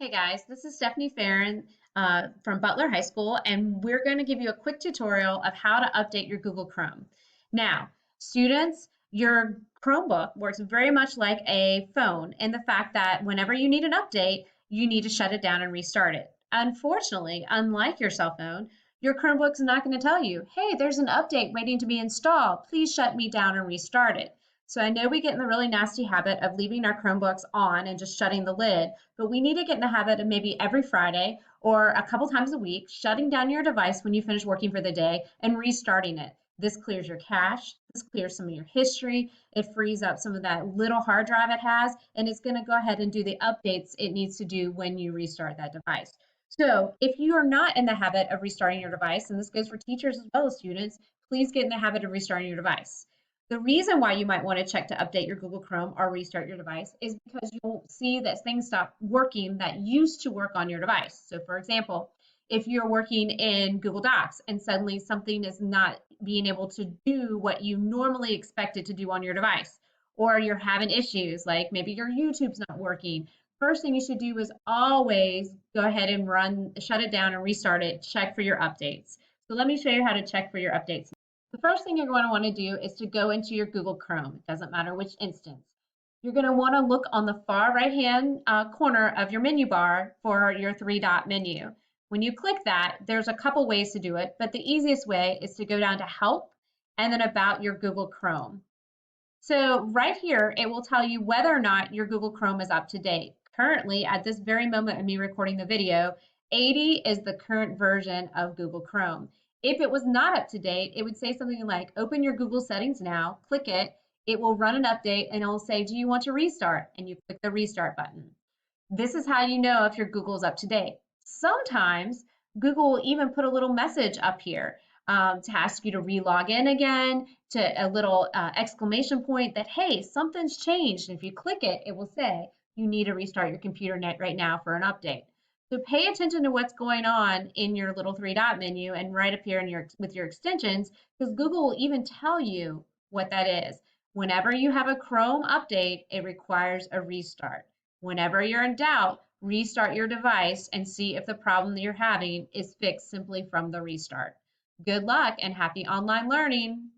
Hey guys, this is Stephanie Farron from Butler High School, and we're going to give you a quick tutorial of how to update your Google Chrome. Now, students, your Chromebook works very much like a phone in the fact that whenever you need an update, you need to shut it down and restart it. Unfortunately, unlike your cell phone, your Chromebook's not going to tell you, hey, there's an update waiting to be installed. Please shut me down and restart it. So I know we get in the really nasty habit of leaving our Chromebooks on and just shutting the lid, but we need to get in the habit of maybe every Friday or a couple times a week shutting down your device when you finish working for the day and restarting it. This clears your cache, this clears some of your history, it frees up some of that little hard drive it has, and it's going to go ahead and do the updates it needs to do when you restart that device. So if you are not in the habit of restarting your device, and this goes for teachers as well as students, please get in the habit of restarting your device. The reason why you might want to check to update your Google Chrome or restart your device is because you'll see that things stop working that used to work on your device. So for example, if you're working in Google Docs and suddenly something is not being able to do what you normally expect it to do on your device, or you're having issues like maybe your YouTube's not working, first thing you should do is always go ahead and shut it down and restart it, check for your updates. So let me show you how to check for your updates. The first thing you're going to want to do is to go into your Google Chrome. It doesn't matter which instance. You're going to want to look on the far right-hand corner of your menu bar for your three-dot menu. When you click that, there's a couple ways to do it, but the easiest way is to go down to Help and then About your Google Chrome. So right here, it will tell you whether or not your Google Chrome is up to date. Currently, at this very moment of me recording the video, 80 is the current version of Google Chrome. If it was not up to date, it would say something like, open your Google settings now, click it, it will run an update and it will say, do you want to restart? And you click the restart button. This is how you know if your Google is up to date. Sometimes Google will even put a little message up here to ask you to re-log in again, to a little exclamation point that, hey, something's changed. And if you click it, it will say you need to restart your computer net right now for an update. So pay attention to what's going on in your little three-dot menu and right up here in with your extensions, because Google will even tell you what that is. Whenever you have a Chrome update, it requires a restart. Whenever you're in doubt, restart your device and see if the problem that you're having is fixed simply from the restart. Good luck and happy online learning!